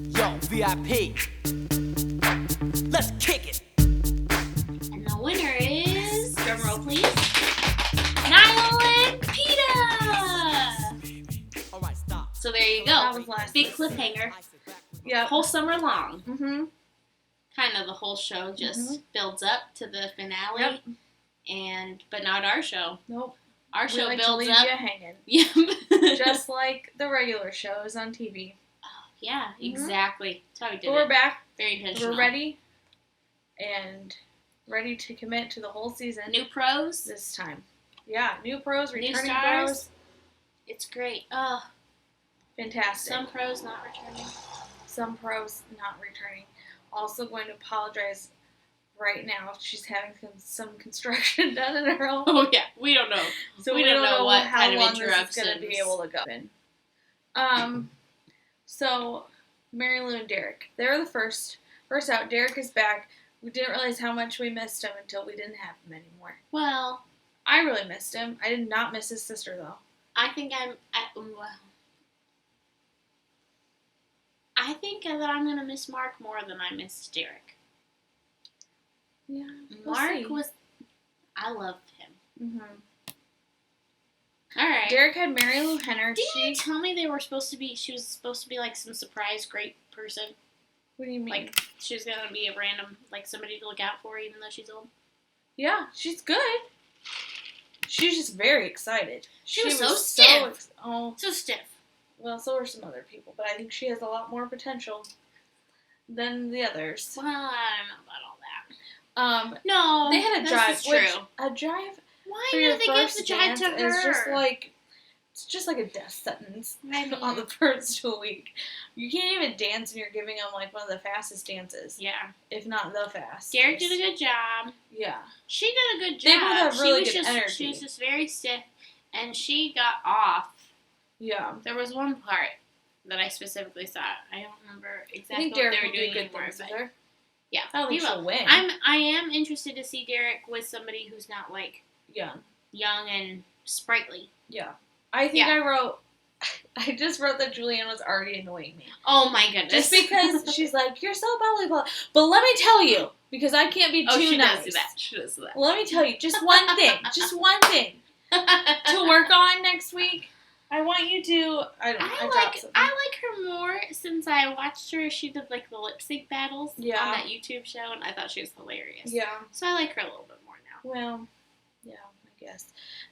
Yo, VIP. Let's kick it. And the winner is, drumroll please, Niall and PETA! All right, stop. So there you go. That was last Big week. cliffhanger. Yeah. Whole summer long. Mm-hmm. Kind of the whole show just builds up to the finale. Yep. But not our show. Nope. Our We show like to builds leave up. you hanging. Yep. Just like the regular shows on TV. Yeah, exactly. That's how we did But we're it. back. Very intentional. We're ready. And ready to commit to the whole season. New pros. This time. Yeah, new pros, New returning stars. pros. It's great. Oh, Fantastic. some pros not returning. Some pros not returning. Also going to apologize right now if she's having some construction done in her home. Oh yeah, we don't know. So we don't know what how kind of long this is interruptions. going to be able to go. So Mary Lou and Derek, they're the first out. Derek is back. We didn't realize how much we missed him until we didn't have him anymore. Well, I really missed him. I did not miss his sister though. I think I think that I'm gonna miss Mark more than I missed Derek. Yeah, Mark was. I loved him. Mm-hmm. All right. Derek had Mary Lou Henner. Didn't you tell me they were supposed to be? She was supposed to be like some surprise great person. What do you mean? Like she was gonna be a random like somebody to look out for, even though she's old. Yeah, she's good. She's just very excited. She was so stiff. So stiff. Well, so are some other people, but I think she has a lot more potential than the others. Well, I don't know about all that. Um, No, they had a this drive. is true. A drive Why for your did they give first the drive dance to her? is just like it's just like a death sentence on the first week. You can't even dance, and you're giving them like one of the fastest dances, Yeah. if not the fastest. Derek did a good job. Yeah. She did a good job. They both have really good energy. She was just very stiff, and she got off. Yeah. There was one part that I specifically saw. I don't remember I exactly think what Derek they were will do doing good anymore, things with but her. yeah, I don't think he will. she'll win. I am interested to see Derek with somebody who's not like young and sprightly. Yeah. I think I just wrote that Julianne was already annoying me. Oh my goodness! Just because she's like, you're so bubbly, but let me tell you, because I can't be too she nice. does do that. She does do that. Let me tell you, just one thing to work on next week. I want you to. I like her more since I watched her. She did like the lip sync battles on that YouTube show, and I thought she was hilarious. Yeah. So I like her a little bit more now. Well, yeah, I guess.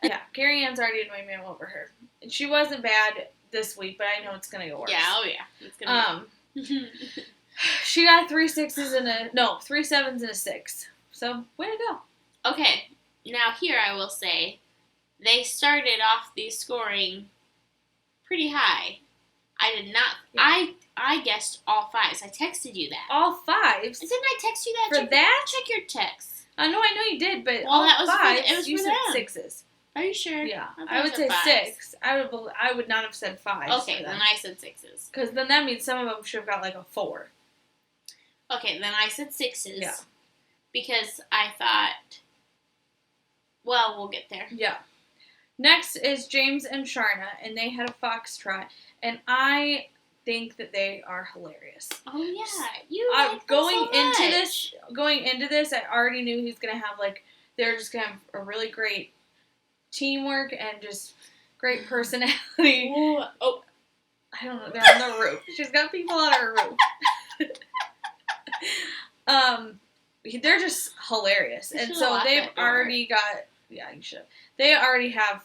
Yeah, Carrie Ann's already annoying me over her. She wasn't bad this week, but I know it's gonna go worse. Yeah. Oh yeah. It's gonna. She got 3 7s and a 6. So way to go. Okay. Now here I will say, they started off the scoring pretty high. I did not. Yeah. I guessed all 5s. I texted you that. All 5s? Didn't I text you that? For that? Check your text. I know you did, but all that was 5s. It was you for said them. 6s. Are you sure? Yeah, I would say 6. I would not have said 5s. Okay, then I said 6s. Because then that means some of them should have got like a 4. Okay, then I said 6s. Yeah. Because I thought, well, we'll get there. Yeah. Next is James and Sharna, and they had a foxtrot, and I think that they are hilarious. Oh yeah, you like going them so into much. Going into this, I already knew he's gonna have they're just gonna have a really great teamwork and just great personality. Ooh, oh, I don't know. They're on the roof. She's got people on her roof. They're just hilarious, and so they've already got. Yeah, you should. They already have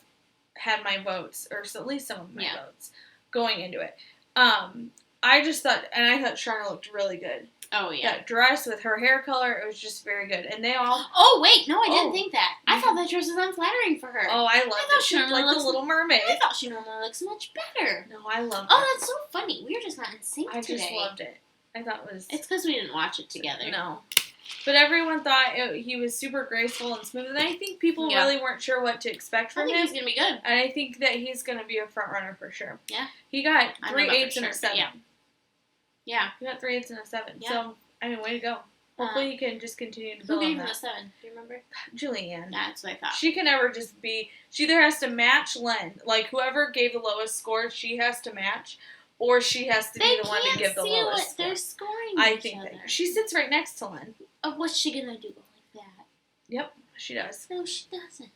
had my votes, or at least some of my votes, going into it. I just thought, and I thought Sharna looked really good. Oh, yeah. That dress with her hair color, it was just very good. And they all... Oh, wait, no, I didn't think that. I thought that dress was unflattering for her. Oh, I loved it. She looked like the Little Mermaid. I thought she normally looks much better. No, I loved it. Oh, that's so funny. We were just not in sync today. I just loved it. I thought it was... It's because we didn't watch it together. No. But everyone thought he was super graceful and smooth, and I think people really weren't sure what to expect from him. I think he's going to be good. And I think that he's going to be a front runner for sure. Yeah. He got 3 8s and a 7. Yeah. He got 3 8s and a 7. Yeah. So, I mean, way to go. Hopefully he can just continue to Who build on gave him that. a 7? Do you remember? Julianne. That's what I thought. She can never just be... She either has to match Len. Like, whoever gave the lowest score, she has to match. Or she has to be the one to give the lowest score. They can't see what they're scoring I each think other. that she sits right next to Len. What's she gonna do? Go like that? Yep, she does. No, she doesn't.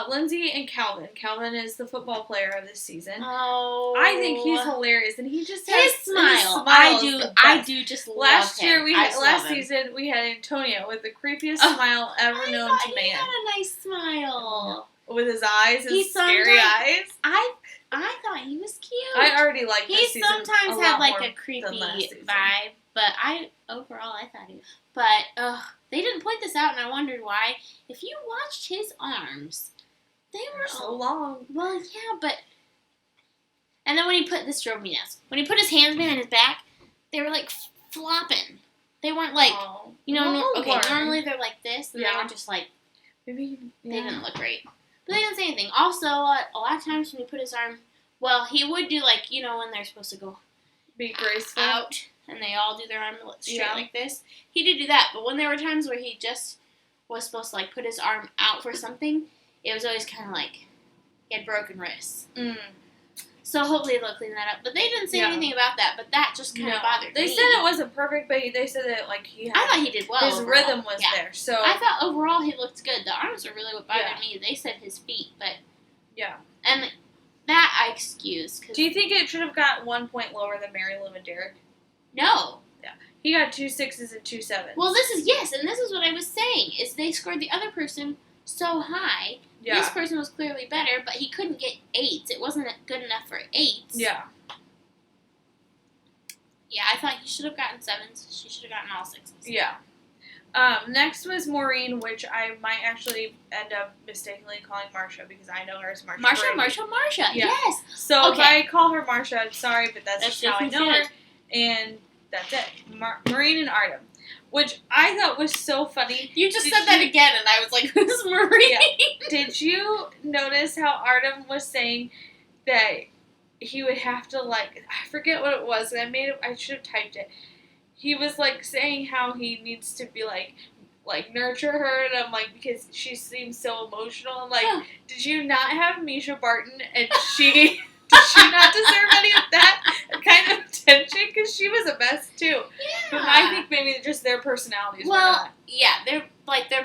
Lindsay and Calvin. Calvin is the football player of this season. Oh, I think he's hilarious, and he just his has smile. I do just love last him. year last season we had Antonio with the creepiest smile ever known to man. He had a nice smile with his eyes, his scary eyes. I thought he was cute. I already liked this season. He sometimes had like a creepy vibe, but overall I thought he. But they didn't point this out, and I wondered why. If you watched his arms, they were so long. Well, yeah, but. And then when he put this drove me nuts. When he put his hands behind his back, they were like flopping. They weren't like normally they're like this, and they were just like maybe they didn't look great. But they didn't say anything. Also, a lot of times when he put his arm, well, he would do like when they're supposed to go be graceful out, and they all do their arm straight like this. He did do that, but when there were times where he just was supposed to like put his arm out for something, it was always kind of like he had broken wrists. So hopefully they'll clean that up. But they didn't say anything about that. But that just kind of bothered me. They said it wasn't perfect, but they said that like he had. I thought he did well. His rhythm was there. So I thought overall he looked good. The arms were really what bothered me. They said his feet, but and that I excuse. Do you think it should have got 1 point lower than Mary Lou and Derek? No. Yeah, he got 2 6s and 2 7s. Well, this is what I was saying. Is they scored the other person so high. Yeah. This person was clearly better, but he couldn't get 8s. It wasn't good enough for 8s. Yeah. Yeah, I thought he should have gotten 7s. She should have gotten all 6s. Yeah. Next was Maureen, which I might actually end up mistakenly calling Marsha because I know her as Marsha. Marsha. Yeah. Yes. So if I call her Marsha, I'm sorry, but that's just how I know her. And that's it. Maureen and Artem. Which I thought was so funny. You just said that again, and I was like, who's Maureen? Yeah. Did you notice how Artem was saying that he would have to, like, I forget what it was, and I should have typed it. He was, like, saying how he needs to be, like nurture her, and I'm like, because she seems so emotional. I'm like, did you not have Misha Barton, and did she not deserve any of that kind of attention? Because she was a mess too. Yeah. But I think maybe just their personalities. Well, yeah, they're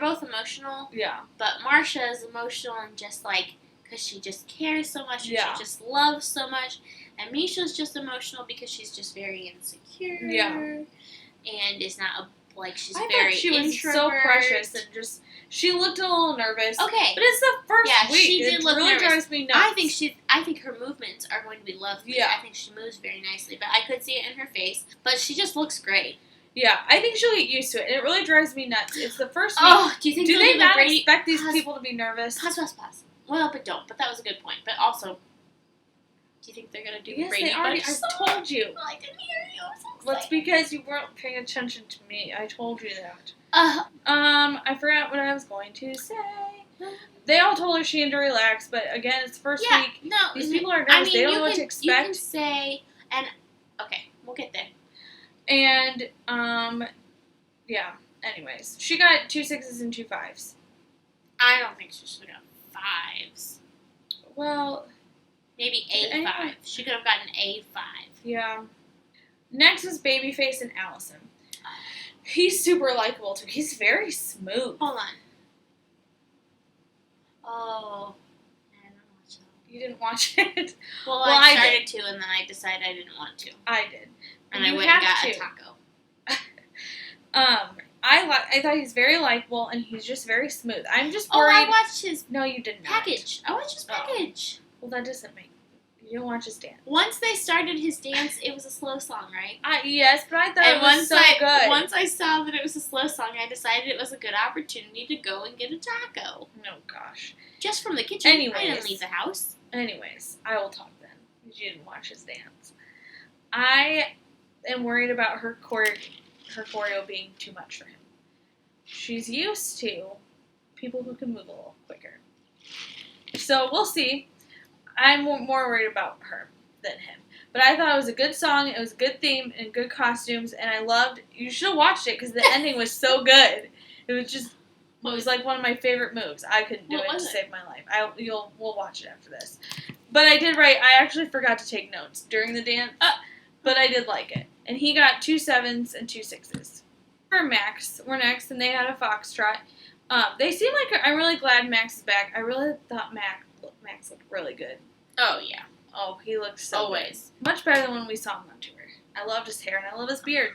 both emotional. Yeah. But Marsha is emotional and just like because she just cares so much and she just loves so much, and Misha's just emotional because she's just very insecure. Yeah. And is not she's very. She was so precious and just. She looked a little nervous. Okay. But it's the first week. She did look nervous. Drives me nuts. I think her movements are going to be lovely. Yeah. I think she moves very nicely, but I could see it in her face. But she just looks great. Yeah, I think she'll get used to it, and it really drives me nuts. It's the first week. Oh, do you think they not expect these people to be nervous? Pause. Well, but don't. But that was a good point. But also, do you think they're going to do Brady? Yes, they already. I told you. Well, I didn't hear you. Well, it's because you weren't paying attention to me. I told you that. I forgot what I was going to say. They all told her she had to relax, but again, it's the first week. No, these people are nervous. They don't know what to expect. You can say, okay, we'll get there. And, anyways. She got 2 6s and 2 5s. I don't think she should have got 5s. Well, maybe A5. She could have gotten A5. Yeah. Next is Babyface and Allison. He's super likable, too. He's very smooth. Hold on. Oh. I didn't watch that. You didn't watch it? Well, I started to, and then I decided I didn't want to. I did. And I went and got a taco. I thought he's very likable, and he's just very smooth. I'm just worried. Oh, I watched his No, you did not. Package. I watched his package. Well, that doesn't make... You didn't watch his dance. Once they started his dance, it was a slow song, right? Yes, but I thought it was so good. Once I saw that it was a slow song, I decided it was a good opportunity to go and get a taco. Oh, gosh. Just from the kitchen. Anyways. I didn't leave the house. Anyways, I will talk then, because you didn't watch his dance. I am worried about her choreo being too much for him. She's used to people who can move a little quicker. So, we'll see. I'm more worried about her than him. But I thought it was a good song, it was a good theme, and good costumes, and I loved, you should have watched it, because the ending was so good. It was just, it was like one of my favorite moves. I couldn't do it to save my life. We'll watch it after this. But I did write, I actually forgot to take notes during the dance, but I did like it. And he got 2 7s and 2 6s. For Max, we're next, and they had a foxtrot. They seem like, I'm really glad Max is back. I really thought Max looked really good. Oh, yeah. Oh, he looks so always good. Much better than when we saw him on tour. I loved his hair, and I love his beard.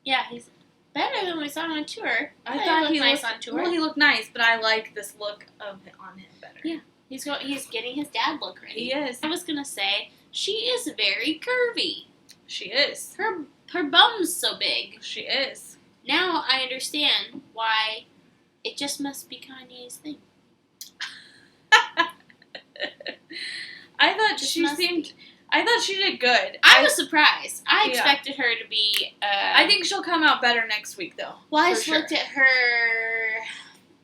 Yeah, he's better than we saw him on tour. I thought he nice looked on tour. Well, he looked nice, but I like this look on him better. Yeah, he's getting his dad look ready. He is. I was gonna say she is very curvy. She is. Her bum's so big. She is. Now I understand why it just must be Kanye's thing. I thought she did good. I was surprised. I expected her to be. I think she'll come out better next week, though. Well, I just looked at her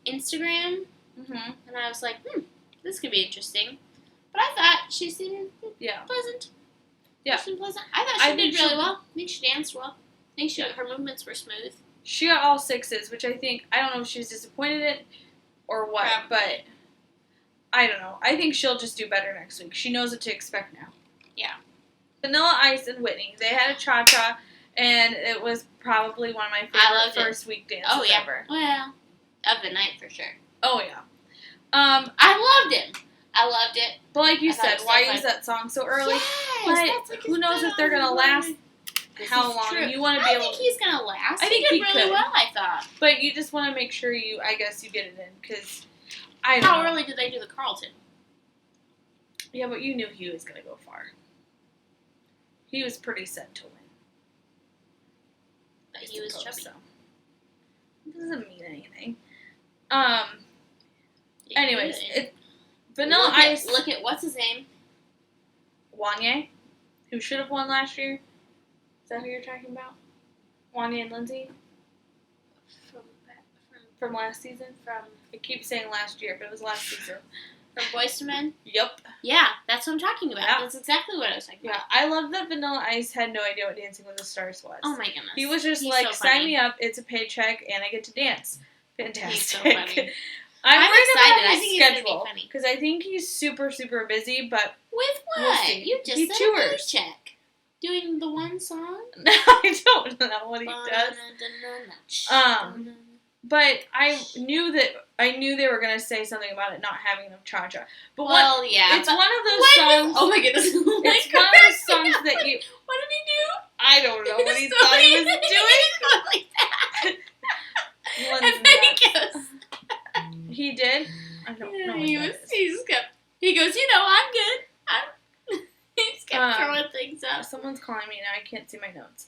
Instagram, and I was like, this could be interesting. But I thought she seemed pleasant. Yeah. She seemed pleasant. I thought she did really well. I think she danced well. I think her movements were smooth. She got all 6s, which I don't know if she was disappointed in or what, but I don't know. I think she'll just do better next week. She knows what to expect now. Yeah. Vanilla Ice and Whitney, they had a cha-cha, and it was probably one of my favorite first week dances ever. Well, of the night for sure. Oh, yeah. I loved him. I loved it. But like you said, why use that song so early? Yes, but who knows if they're going to last how long. True. You want to be able to... I think he's going to last. I think he did really well, I thought. But you just want to make sure you get it in, because I don't How know. early did they do the Carlton? Yeah, but you knew he was going to go far. He was pretty set to win. But he was chubby. So. It doesn't mean anything. Anyways, Vanilla Ice... Look at, what's his name? Wanye, who should have won last year. Is that who you're talking about? Wanye and Lindsay? From last season? I keep saying last year, but it was last season. From Boyz II Men? Yep. Yeah, that's what I'm talking about. Yeah. That's exactly what I was talking about. Yeah, I love that Vanilla Ice had no idea what Dancing with the Stars was. Oh my goodness. He was just sign me up, it's a paycheck, and I get to dance. Fantastic. He's so funny. I'm excited. About I think he's going to be funny. Because I think he's super, super busy, but... With what? We'll You just he said tours. a paycheck. Doing the one song? I don't know what he does. But I knew they were going to say something about it not having enough cha-cha. But it's one of those songs... Oh my goodness. It's one of those songs that you... What did he do? I don't know what he thought he was doing. Like that. And then he goes... He did? I don't know He goes, I'm good. He just kept throwing things up. Someone's calling me now. I can't see my notes.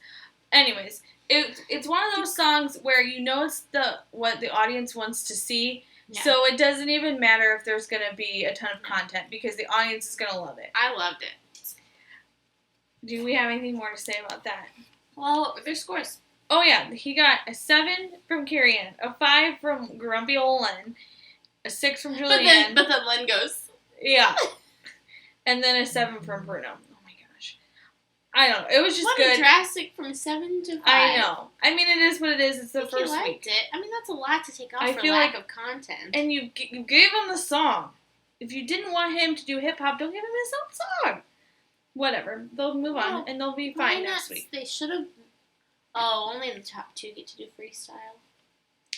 Anyways, it's one of those songs where you know it's what the audience wants to see, so it doesn't even matter if there's going to be a ton of content, because the audience is going to love it. I loved it. Do we have anything more to say about that? Well, their scores. Oh, yeah. He got a 7 from Carrie Ann, a 5 from Grumpy Ol' Len, a 6 from Julianne. But then Len goes. Yeah. And then a 7 from Bruno. Oh, my gosh. I don't know. It was just good. What a drastic from 7 to 5. I know. I mean, it is what it is. It's the first you liked week. It. I mean, that's a lot to take off for lack of content. And you gave him the song. If you didn't want him to do hip-hop, don't give him his own song. Whatever. They'll move on, and they'll be fine next week. They should have... Oh, only the top 2 get to do freestyle.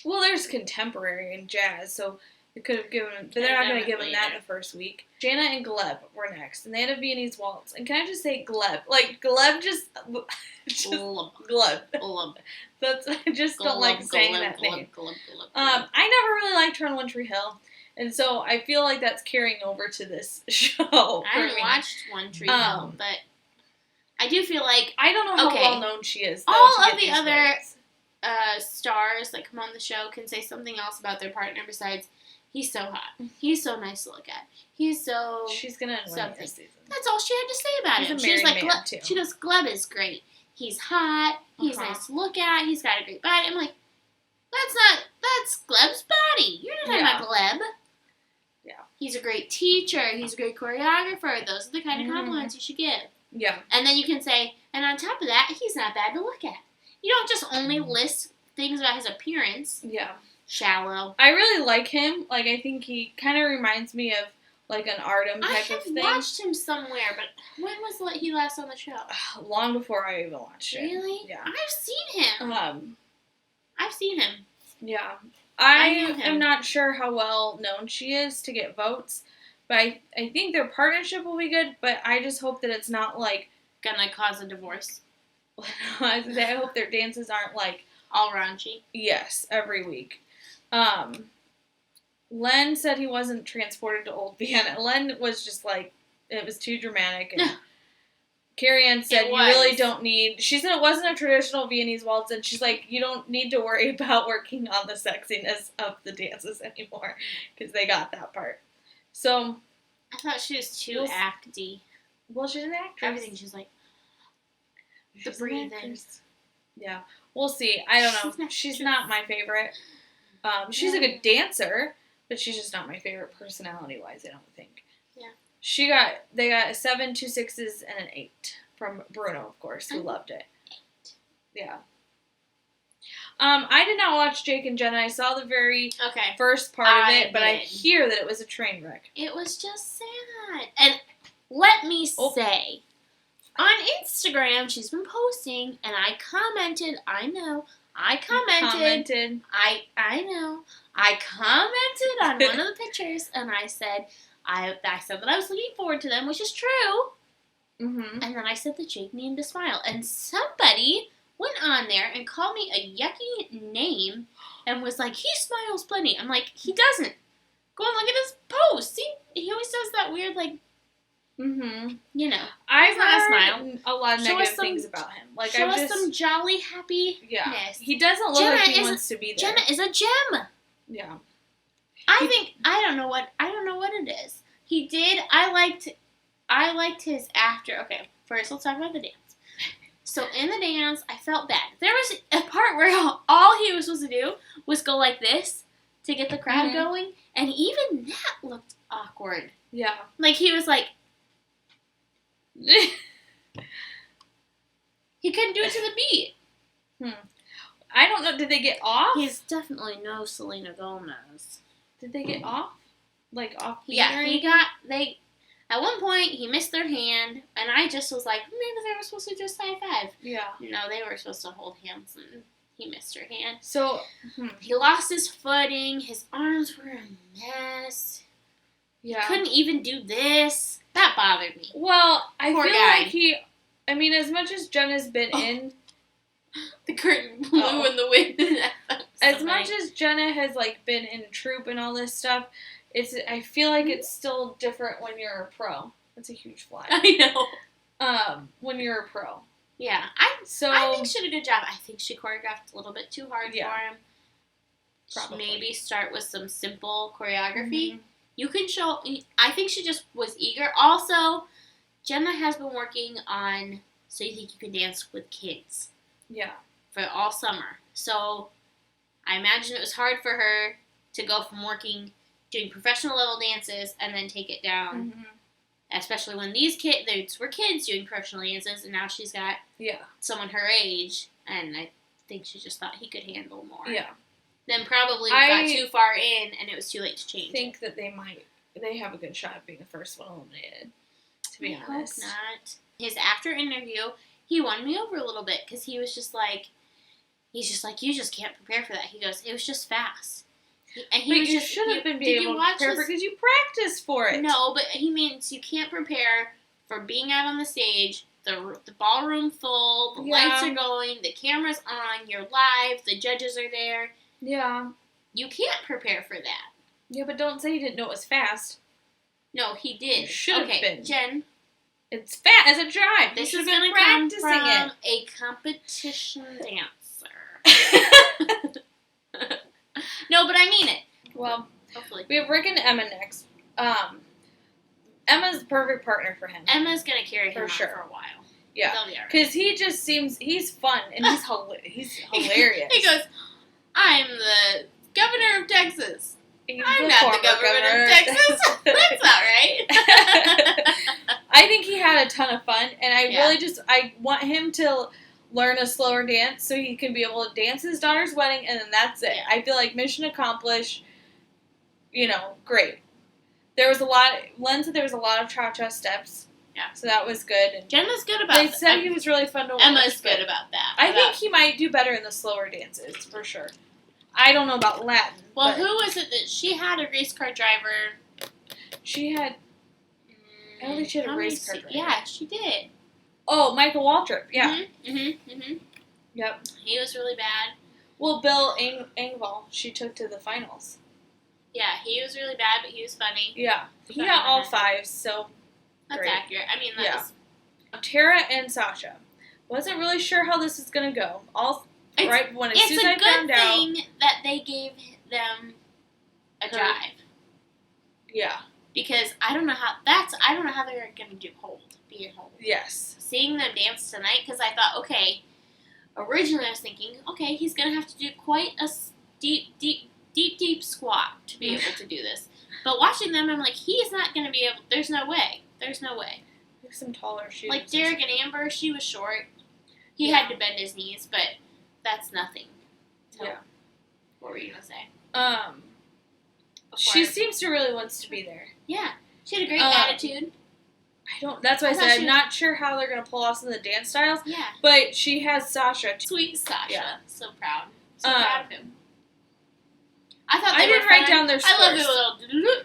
Well, there's contemporary and jazz, so they could have given him... They're not going to give him that the first week. Jana and Gleb were next, and they had a Viennese waltz. And can I just say Gleb? Like, Gleb just Gleb. That's, I just don't like saying that name. I never really liked her on One Tree Hill, and so I feel like that's carrying over to this show. I haven't watched One Tree Hill, but I do feel like... I don't know how well known she is, though, all of the other stars that come on the show can say something else about their partner besides, he's so hot. He's so nice to look at. He's so... She's going to win this season. That's all she had to say about him. She was like, she goes, Gleb is great. He's hot. He's nice to look at. He's got a great body. I'm like, that's Gleb's body. You're not talking about Gleb. Yeah. He's a great teacher. He's a great choreographer. Those are the kind of compliments you should give. Yeah. And then you can say, and on top of that, he's not bad to look at. You don't just only list things about his appearance. Yeah. Shallow. I really like him. Like, I think he kind of reminds me of, like, an Artem type of thing. I have watched him somewhere, but when was he last on the show? Long before I even watched it. Really? Yeah. I've seen him. I've seen him. Yeah. I am not sure how well known she is to get votes, but I think their partnership will be good, but I just hope that it's not, like... Gonna cause a divorce. I hope their dances aren't, like... All raunchy. Yes, every week. Len said he wasn't transported to Old Vienna. Len was just like, it was too dramatic. And Carrie Ann said, you really don't need... She said it wasn't a traditional Viennese waltz, and she's like, you don't need to worry about working on the sexiness of the dances anymore, because they got that part. So... I thought she was too acty. Well, she's an actress. Everything, she's like... The breathing. Yeah. We'll see. I don't know. She's not my favorite. She's a good dancer, but she's just not my favorite personality-wise, I don't think. Yeah. They got a 7, 2 6s, and an 8 from Bruno, of course, who loved it. 8. Yeah. I did not watch Jake and Jenna. I saw the very first part of it, but I hear that it was a train wreck. It was just sad. And let me say... On Instagram, she's been posting, and I commented. I know. I commented. I commented on one of the pictures, and I said that I was looking forward to them, which is true. Mm-hmm. And then I said that Jake needed to smile, and somebody went on there and called me a yucky name, and was like, "He smiles plenty." I'm like, he doesn't. Go and look at his post. See, he always does that weird mm-hmm. You know, I've heard a lot of negative things about him. Like, show us some jolly happiness. Yeah, he doesn't look like he wants to be there. Jenna is a gem. Yeah, I don't know what it is. He did. I liked his after. Okay, first let's talk about the dance. So in the dance, I felt bad. There was a part where all he was supposed to do was go like this to get the crowd going, and even that looked awkward. Yeah, like he was like. He couldn't do it to the beat. I don't know. Did they get off? He's definitely no Selena Gomez. Did they get off? Like off beat? Yeah, at one point, he missed their hand, and I just was like, maybe they were supposed to just high five. Yeah. No, they were supposed to hold hands, and he missed her hand. So, he lost his footing. His arms were a mess. Yeah. He couldn't even do this. That bothered me. Well, I feel like as much as Jenna's been in... The curtain blew in the wind. As much as Jenna has, like, been in troupe and all this stuff, I feel like it's still different when you're a pro. That's a huge fly. I know. When you're a pro. Yeah. I think she did a good job. I think she choreographed a little bit too hard for him. Probably. Maybe start with some simple choreography. Mm-hmm. You can show... I think she just was eager. Also, Jenna has been working on So You Think You Can Dance with Kids. Yeah. For all summer. So, I imagine it was hard for her to go from doing professional level dances and then take it down. Mm-hmm. Especially when these kids were kids doing professional dances, and now she's got someone her age, and I think she just thought he could handle more. Yeah. Then probably got too far in, and it was too late to change. I think that they have a good shot of being the first one eliminated, to be honest. I hope not. His after interview, he won me over a little bit, because he was just like, you just can't prepare for that. He goes, it was just fast. You should have been able to prepare because you practiced for it. No, but he means you can't prepare for being out on the stage, the ballroom full, the lights are going, the camera's on, you're live, the judges are there. Yeah. You can't prepare for that. Yeah, but don't say you didn't know it was fast. No, he did. You should have been. Jen. It's fast as a drive. This you is should going have been practicing from it. A competition dancer. No, but I mean it. Well, hopefully. We have Rick and Emma next. Emma's the perfect partner for him. Emma's going to carry him for a while. Yeah. Because he just seems, he's fun and he's hilarious. He goes, I'm the governor of Texas. I'm not the governor of Texas. That's not right. I think he had a ton of fun, and I really I want him to learn a slower dance so he can be able to dance his daughter's wedding, and then that's it. I feel like mission accomplished. Great. There was a lot. Len said there was a lot of cha-cha steps. Yeah. So that was good. And Jenna's good about that. They said he was really fun to watch. Emma's good about that. I think he might do better in the slower dances, for sure. I don't know about Latin. Well, who was it that she had a race car driver? She had... I don't think she had a race car driver. Yeah, she did. Oh, Michael Waltrip, yeah. Yep. He was really bad. Well, Bill Engvall, she took to the finals. Yeah, he was really bad, but he was funny. Yeah. He got all 5, so... That's accurate. I mean, that's... Tara and Sasha. Wasn't really sure how this is going to go. As soon as I found out... It's a good thing that they gave them a drive. Yeah. Because I don't know how they're going to do be a hold. Yes. Seeing them dance tonight, because I thought, okay, originally I was thinking, okay, he's going to have to do quite a deep squat to be able to do this. But watching them, I'm like, he's not going to be able, there's no way. Like some taller shoes. Like Derek and Amber, she was short. He had to bend his knees, but that's nothing. So, what were you going to say? She seems to really wants to be there. Yeah. She had a great attitude. That's why I said I'm not sure how they're going to pull off some of the dance styles. Yeah. But she has Sasha. Sweet Sasha. Yeah. So proud. So proud of him. I didn't write down their scores. I love the little...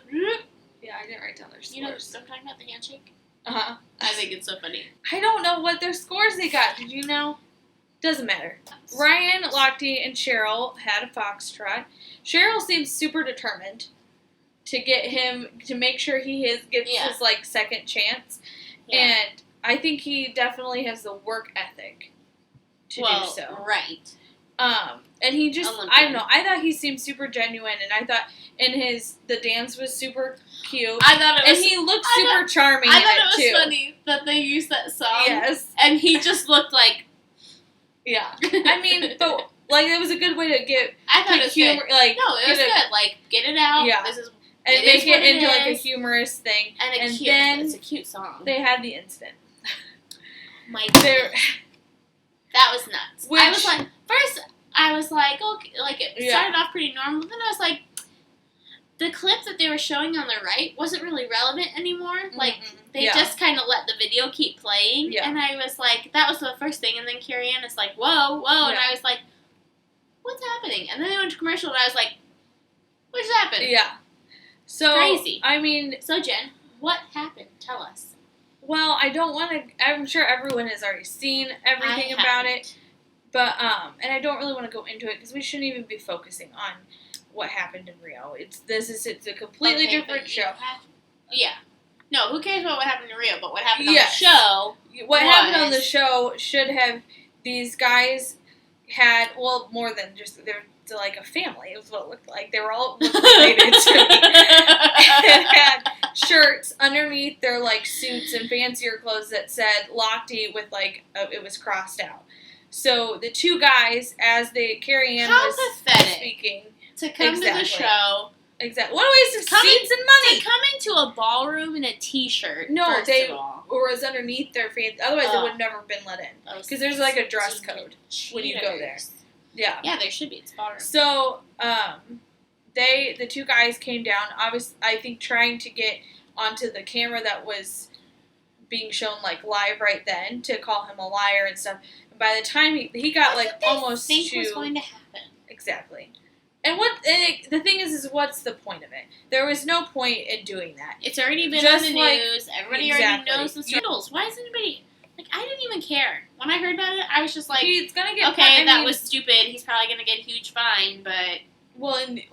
Yeah, I didn't write down their scores. You know what I'm talking about, the handshake? Uh-huh. I think it's so funny. I don't know what their scores they got. Did you know? Doesn't matter. Ryan Lochte and Cheryl had a foxtrot. Cheryl seems super determined to get him, to make sure he gets his, second chance. Yeah. And I think he definitely has the work ethic to do so. Right. And he just, I don't know, I thought he seemed super genuine, and I thought the dance was super cute. I thought it was, and he looked super charming in it, too. I thought it was funny that they used that song. Yes. And he just looked like... Yeah. I mean, but, it was a good way to get... I thought it was humor, good. No, it was good. Get it out. Yeah. And make it into, a humorous thing. And then it's a cute song. They had the incident. My goodness. That was nuts. I was like... First... I was like, okay, it started off pretty normal, but then I was like, the clip that they were showing on the right wasn't really relevant anymore. They just kind of let the video keep playing, and I was like, that was the first thing, and then Carrie Ann is like, whoa, and I was like, what's happening? And then they went to commercial, and I was like, what just happened? Yeah. So, crazy. I mean... So, Jen, what happened? Tell us. Well, I don't want to... I'm sure everyone has already seen everything about it. But, and I don't really want to go into it because we shouldn't even be focusing on what happened in Rio. It's a completely different show. Yeah. No, who cares about what happened in Rio, but what happened on the show? What happened on the show should have, these guys had, well, more than just, they're like a family. It was what it looked like. They were all related to me. And had shirts underneath their, suits and fancier clothes that said Lochte with, it was crossed out. So the two guys, as Carrie Ann was speaking, to come to the show. Exactly. What a waste of seats and money. To come into a ballroom in a T-shirt. No, they was underneath their fans. Otherwise, they would have never been let in because there's a dress code when you go there. Yeah. Yeah, there should be. It's ballroom. So, the two guys came down. Obviously, I think trying to get onto the camera that was being shown live right then to call him a liar and stuff. By the time he got almost think was going to happen. Exactly. And the thing is what's the point of it? There was no point in doing that. It's already been in the news. Everybody already knows the struggles. Why is anybody I didn't even care. When I heard about it, I was just like, he's gonna get that was stupid. He's probably gonna get a huge fine, but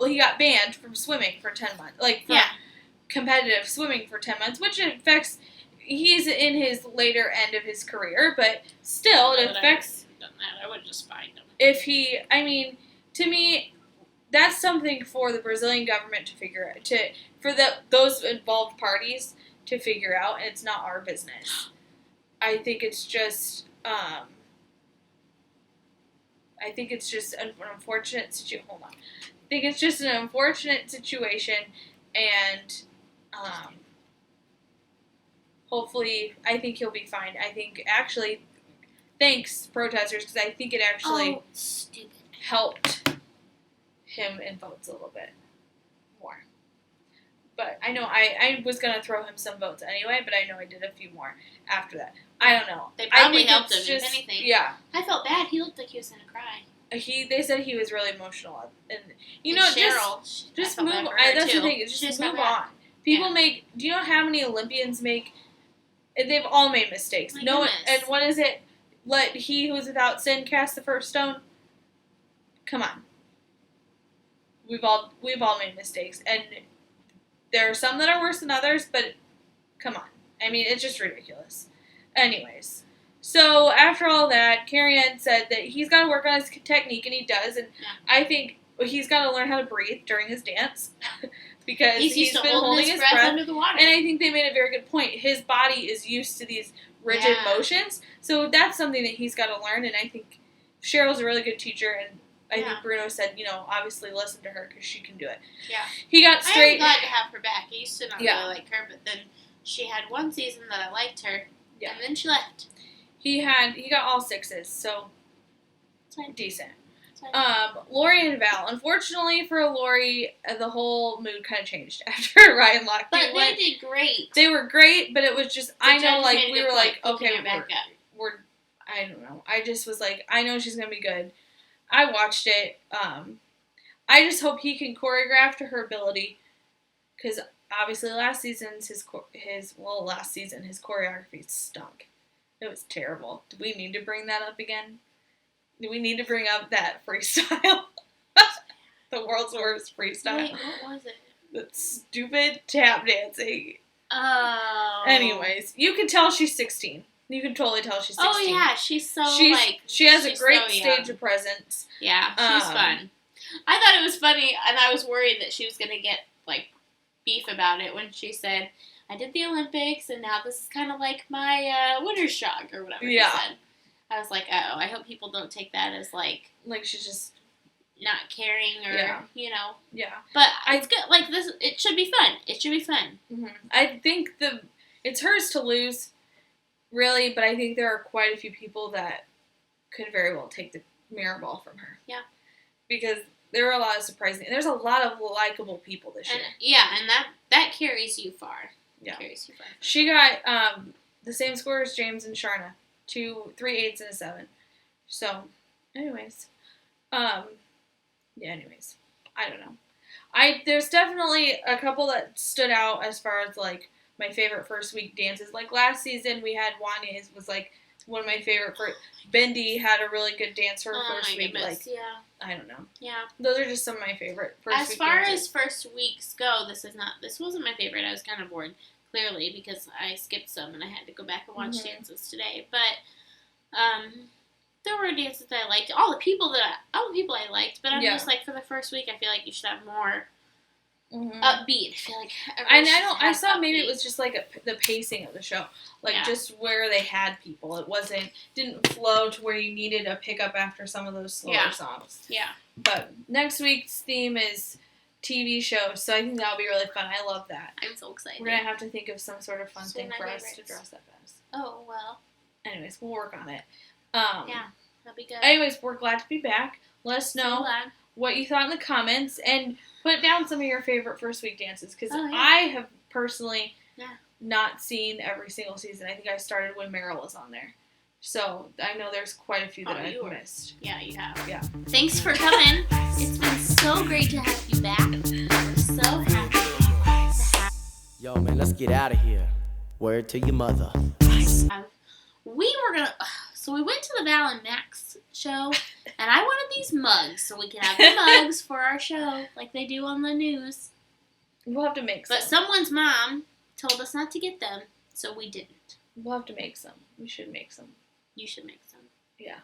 he got banned from swimming for 10 months. Competitive swimming for 10 months, which affects. He's in his later end of his career, but still, it affects... I would have just fined him. To me, that's something for the Brazilian government to figure out, for those involved parties to figure out, and it's not our business. I think it's just, an unfortunate situation. Hold on. I think it's just an unfortunate situation, and, hopefully, I think he'll be fine. I think, actually, thanks, protesters, because I think it actually helped him in votes a little bit more. But I know I was going to throw him some votes anyway, but I know I did a few more after that. I don't know. They probably helped him, if anything. Yeah. I felt bad. He looked like he was going to cry. They said he was really emotional. And, and Cheryl, just move on. That's the thing. Just move on. People make, do you know how many Olympians make, they've all made mistakes. And what is it? Let he who is without sin cast the first stone? Come on. We've all made mistakes. And there are some that are worse than others, but come on. I mean, it's just ridiculous. Anyways, so after all that, Carrie-Ann said that he's got to work on his technique, and he does. And I think he's got to learn how to breathe during his dance because he's been holding his breath under the water. And I think they made a very good point. His body is used to these rigid motions, so that's something that he's got to learn. And I think Cheryl's a really good teacher, and I think Bruno said, obviously listen to her because she can do it. Yeah. He got straight. I'm glad to have her back. I used to not really like her, but then she had one season that I liked her, and then she left. He got all 6s, so decent. Laurie and Val. Unfortunately for Laurie, the whole mood kind of changed after Ryan Lochte. But they did great. They were great, but it was just, I know, like, we were like, okay, we're, I don't know. I just was like, I know she's going to be good. I watched it. I just hope he can choreograph to her ability, because obviously last season his choreography stunk. It was terrible. Do we need to bring that up again? Do we need to bring up that freestyle? The world's worst freestyle. Wait, what was it? That stupid tap dancing. Oh. Anyways, you can tell she's 16. You can totally tell she's 16. Oh, yeah. She has a great stage presence. Yeah, she's fun. I thought it was funny, and I was worried that she was going to get, beef about it when she said, I did the Olympics, and now this is kind of like my winter's shock, or whatever she said. I was like, uh-oh, I hope people don't take that as, like she's just not caring, or, Yeah. But it's good. This, it should be fun. It should be fun. Mm-hmm. I think it's hers to lose, really, but I think there are quite a few people that could very well take the mirror ball from her. Yeah. Because there were a lot of surprising, there's a lot of likable people this year. Yeah, and that carries you far. Yeah. Carries you far. She got the same score as James and Sharna. 3 8s and a 7. So, anyways. Anyways. I don't know. There's definitely a couple that stood out as far as, my favorite first week dances. Like, last season, we had Wanya's was, one of my favorite. Bendy had a really good dance for her first week. Goodness, I don't know. Yeah. Those are just some of my favorite first week dances. As far as first weeks go, this wasn't my favorite. I was kind of bored, clearly, because I skipped some and I had to go back and watch dances today. But, there were dances that I liked. All the people I liked, but I'm just for the first week, I feel like you should have more upbeat. I feel like I saw maybe it was just the pacing of the show, just where they had people. It didn't flow to where you needed a pickup after some of those slower songs. Yeah. But next week's theme is TV shows, so I think that'll be really fun. I love that. I'm so excited. We're gonna have to think of some sort of fun thing for us to dress up as. Oh well. Anyways, we'll work on it. Yeah, that'll be good. Anyways, we're glad to be back. Let us know what you thought in the comments, and put down some of your favorite first week dances, because I have personally not seen every single season. I think I started when Meryl was on there. So I know there's quite a few that I've missed. Yeah, you have. Yeah. Thanks for coming. It's been so great to have you back. We're so happy. Yo, man, let's get out of here. Word to your mother. So we went to the Val and Max show, and I wanted these mugs so we could have the mugs for our show, like they do on the news. We'll have to make some. But someone's mom told us not to get them, so we didn't. We'll have to make some. We should make some. You should make some. Yeah.